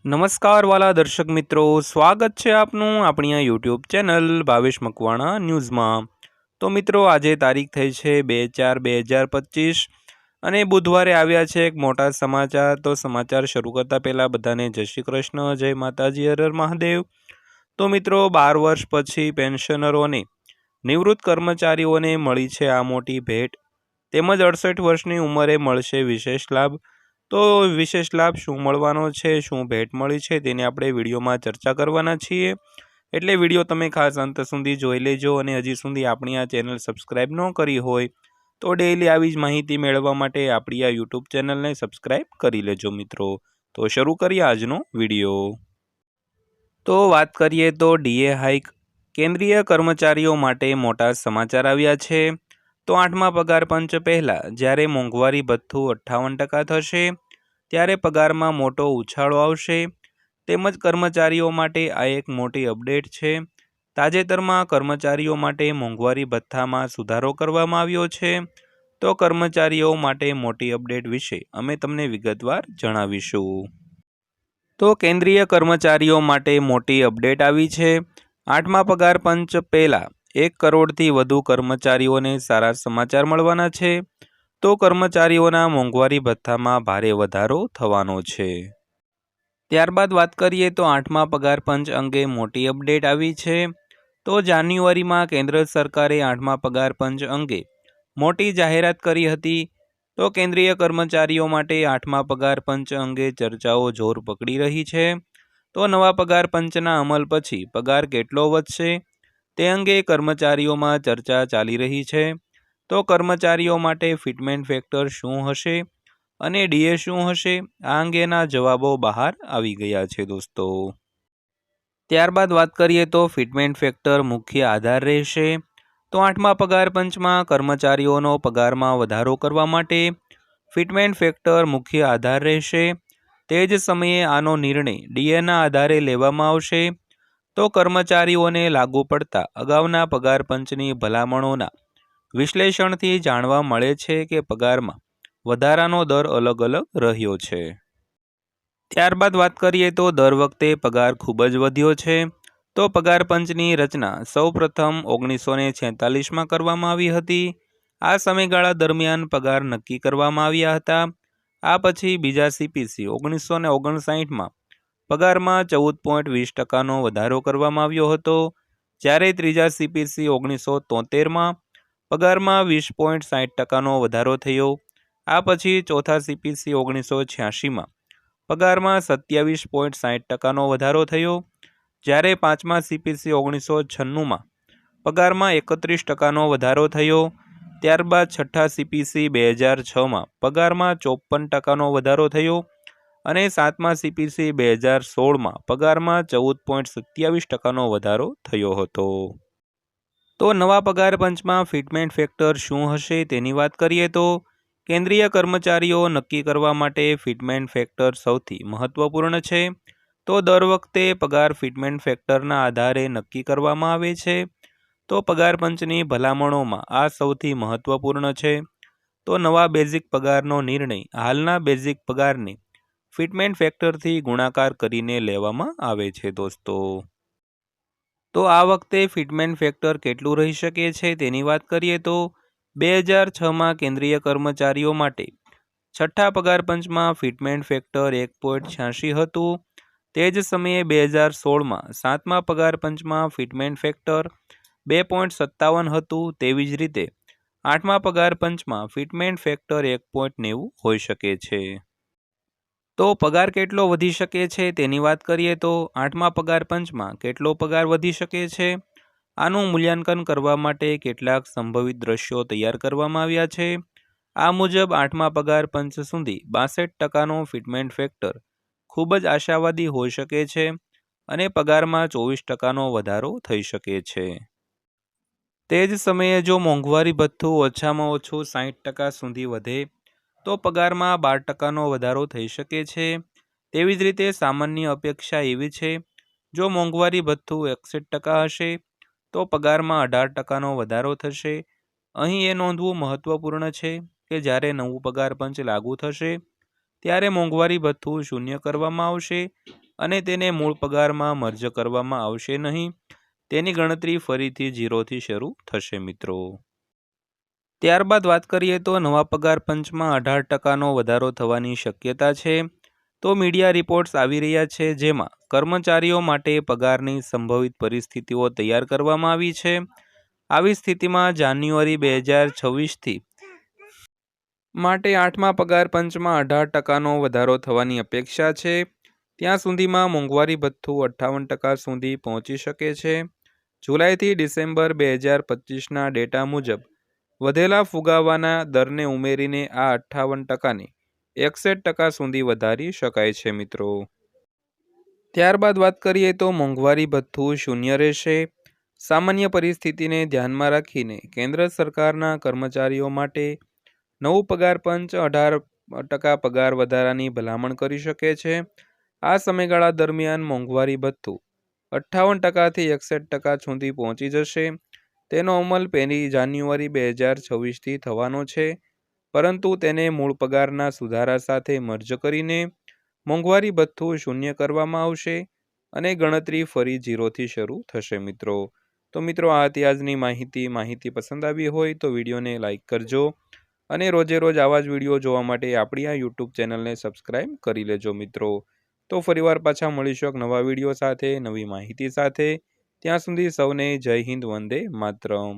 નમસ્કાર વાલા દર્શક મિત્રો, સ્વાગત છે આપનું આપણી આ યુટ્યુબ ચેનલ ભાવેશ મકવાણા ન્યૂઝમાં। તો મિત્રો, આજે તારીખ થઈ છે 2/4/2025 અને બુધવારે આવ્યા છે એક મોટા સમાચાર। તો સમાચાર શરૂ કરતાં પહેલાં બધાને જય શ્રી કૃષ્ણ, જય માતાજી, હર હર મહાદેવ। તો મિત્રો, 12 વર્ષ પછી પેન્શનરોને નિવૃત્ત કર્મચારીઓને મળી છે આ મોટી ભેટ, તેમજ 68 વર્ષની ઉંમરે મળશે વિશેષ લાભ। તો વિશેષ લાભ શું મળવાનો છે, શું ભેટ મળી છે, તેની આપણે વિડીયોમાં ચર્ચા કરવાના છીએ, એટલે વિડીયો તમે ખાસ અંત સુધી જોઈ લેજો। અને હજી સુધી આપણી આ ચેનલ સબસ્ક્રાઈબ ન કરી હોય તો ડેઈલી આવી જ માહિતી મેળવવા માટે આપણી આ યુટ્યુબ ચેનલને સબસ્ક્રાઈબ કરી લેજો મિત્રો। તો શરૂ કરીએ આજનો વિડીયો। તો વાત કરીએ તો ડીએ હાઇક, કેન્દ્રીય કર્મચારીઓ માટે મોટા સમાચાર આવ્યા છે। તો 8મા પગાર પંચ પહેલાં જ્યારે મોંઘવારી ભથ્થું 58% થશે ત્યારે પગારમાં મોટો ઉછાળો આવશે, તેમજ કર્મચારીઓ માટે આ એક મોટી અપડેટ છે। તાજેતરમાં કર્મચારીઓ માટે મોંઘવારી ભથ્થામાં સુધારો કરવામાં આવ્યો છે। તો કર્મચારીઓ માટે મોટી અપડેટ વિશે અમે તમને વિગતવાર જણાવીશું। તો કેન્દ્રીય કર્મચારીઓ માટે મોટી અપડેટ આવી છે। 8મા પગાર પંચ પહેલાં 1 કરોડથી વધુ કર્મચારીઓને સારા સમાચાર મળવાના છે। તો કર્મચારીઓના મોંઘવારી ભથ્થામાં ભારે વધારો થવાનો છે। ત્યારબાદ વાત કરીએ તો 8મા પગાર પંચ અંગે મોટી અપડેટ આવી છે। તો જાન્યુઆરીમાં કેન્દ્ર સરકારે 8મા પગાર પંચ અંગે મોટી જાહેરાત કરી હતી। તો કેન્દ્રીય કર્મચારીઓ માટે 8મા પગાર પંચ અંગે ચર્ચાઓ જોર પકડી રહી છે। તો નવા પગાર પંચના અમલ પછી પગાર કેટલો વધશે તે અંગે કર્મચારીઓમાં ચર્ચા ચાલી રહી છે। તો કર્મચારીઓ માટે ફિટમેન્ટ ફેક્ટર શું હશે અને ડીએ શું હશે, આ અંગેના જવાબો બહાર આવી ગયા છે દોસ્તો। ત્યારબાદ વાત કરીએ તો ફિટમેન્ટ ફેક્ટર મુખ્ય આધાર રહેશે। તો 8મા પગાર પંચમાં કર્મચારીઓનો પગારમાં વધારો કરવા માટે ફિટમેન્ટ ફેક્ટર મુખ્ય આધાર રહેશે। તે જ સમયે આનો નિર્ણય ડીએના આધારે લેવામાં આવશે। તો કર્મચારીઓને લાગુ પડતા અગાઉના પગાર પંચની ભલામણોના વિશ્લેષણથી જાણવા મળે છે કે પગારમાં વધારાનો દર અલગ અલગ રહ્યો છે। ત્યારબાદ વાત કરીએ તો દર વખતે પગાર ખૂબ જ વધ્યો છે। તો પગાર પંચની રચના સૌપ્રથમ 1946માં કરવામાં આવી હતી। આ સમયગાળા દરમિયાન પગાર નક્કી કરવામાં આવ્યા હતા। આ પછી બીજા સીપીસી 1959માં પગારમાં 14.20%નો વધારો કરવામાં આવ્યો હતો, જ્યારે ત્રીજા સીપીસી 1973માં પગારમાં 20.60%નો વધારો થયો। આ પછી ચોથા સીપીસી 1986માં પગારમાં 27.60%નો વધારો થયો, જ્યારે પાંચમા સીપીસી 1996માં પગારમાં 31%નો વધારો થયો। ત્યારબાદ છઠ્ઠા સીપીસી 2006માં પગારમાં 54%નો વધારો થયો અને સાતમા સીપીસી 2016માં પગારમાં 14.27%નો વધારો થયો હતો। તો નવા પગાર પંચમાં ફિટમેન્ટ ફેક્ટર શું હશે તેની વાત કરીએ તો કેન્દ્રીય કર્મચારીઓ નક્કી કરવા માટે ફિટમેન્ટ ફેક્ટર સૌથી મહત્વપૂર્ણ છે। તો દર વખતે પગાર ફિટમેન્ટ ફેક્ટરના આધારે નક્કી કરવામાં આવે છે। તો પગાર પંચની ભલામણોમાં આ સૌથી મહત્વપૂર્ણ છે। તો નવા બેઝિક પગારનો નિર્ણય હાલના બેઝિક પગારને ફિટમેન્ટ ફેક્ટરથી ગુણાકાર કરીને લેવામાં આવે છે દોસ્તો। તો આ વખતે ફિટમેન્ટ ફેક્ટર કેટલું રહી શકે છે તેની વાત કરીએ તો 2006માં કેન્દ્રીય કર્મચારીઓ માટે છઠ્ઠા પગાર પંચમાં ફિટમેન્ટ ફેક્ટર 1.86 હતું। તે જ સમયે 2016માં સાતમા પગાર પંચમાં ફિટમેન્ટ ફેક્ટર 2.57 હતું। તેવી જ રીતે આઠમા પગાર પંચમાં ફિટમેન્ટ ફેક્ટર 1.90 હોઈ શકે છે। તો પગાર કેટલો વધી શકે છે તેની વાત કરીએ તો આઠમા પગાર પંચમાં કેટલો પગાર વધી શકે છે, આનું મૂલ્યાંકન કરવા માટે કેટલાક સંભવિત દ્રશ્યો તૈયાર કરવામાં આવ્યા છે। આ મુજબ આઠમા પગાર પંચ સુધી 62%નો ફિટમેન્ટ ફેક્ટર ખૂબ જ આશાવાદી હોઈ શકે છે અને પગારમાં 24%નો વધારો થઈ શકે છે। તે જ સમયે જો મોંઘવારી ભથ્થું ઓછામાં ઓછું 60% સુધી વધે તો પગારમાં 12%નો વધારો થઈ શકે છે। તેવી જ રીતે સામાન્ય અપેક્ષા એવી છે, જો મોંઘવારી ભથ્થું 61% હશે તો પગારમાં 18%નો વધારો થશે। અહીં એ નોંધવું મહત્વપૂર્ણ છે કે જ્યારે નવું પગાર પંચ લાગુ થશે ત્યારે મોંઘવારી ભથ્થું શૂન્ય કરવામાં આવશે અને તેને મૂળ પગારમાં મર્જ કરવામાં આવશે નહીં. તેની ગણતરી ફરીથી 0થી શરૂ થશે મિત્રો. ત્યારબાદ વાત કરીએ તો નવા પગાર પંચમાં 18% વધારો થવાની શક્યતા છે. તો મીડિયા રિપોર્ટ્સ આવી રહ્યા છે જેમાં કર્મચારીઓ માટે પગારની સંભવિત પરિસ્થિતિઓ તૈયાર કરવામાં આવી છે. આવી સ્થિતિમાં જાન્યુઆરી 2026થી માટે 8મા પગાર પંચમાં 18%નો વધારો થવાની અપેક્ષા છે. ત્યાં સુધીમાં મોંઘવારી ભથ્થું 58% સુધી પહોંચી શકે છે. જુલાઈથી ડિસેમ્બર 2025ના ડેટા મુજબ વધેલા ફુગાવાના દરને ઉમેરીને આ 58%ને 61% સુધી વધારી શકાય છે મિત્રો. ત્યારબાદ વાત કરીએ તો મોંઘવારી ભથ્થું શૂન્ય રહેશે. સામાન્ય પરિસ્થિતિને ધ્યાનમાં રાખીને કેન્દ્ર સરકારના કર્મચારીઓ માટે નવું પગાર પંચ 18% પગાર વધારાની ભલામણ કરી શકે છે. આ સમયગાળા દરમિયાન મોંઘવારી ભથ્થું 58%થી 61% સુધી પહોંચી જશે. તેનો અમલ 1 જાન્યુઆરી 2026થી થવાનો છે, પરંતુ તેને મૂળ પગારના સુધારા સાથે મર્જ કરીને મોંઘવારી ભથ્થું શૂન્ય કરવામાં આવશે અને ગણતરી ફરી 0થી શરૂ થશે મિત્રો. તો મિત્રો આ હતી આજની માહિતી પસંદ આવી હોય તો વિડીયોને લાઇક કરજો અને રોજે રોજ આવા જ વિડીયો જોવા માટે આપણી આ યુટ્યુબ ચેનલને સબસ્ક્રાઈબ કરી લેજો મિત્રો. તો ફરીવાર પાછા મળીશું એક નવા વિડીયો સાથે, નવી માહિતી સાથે. ત્યાં સુધી સૌને જય હિન્દ, વંદે માતરમ.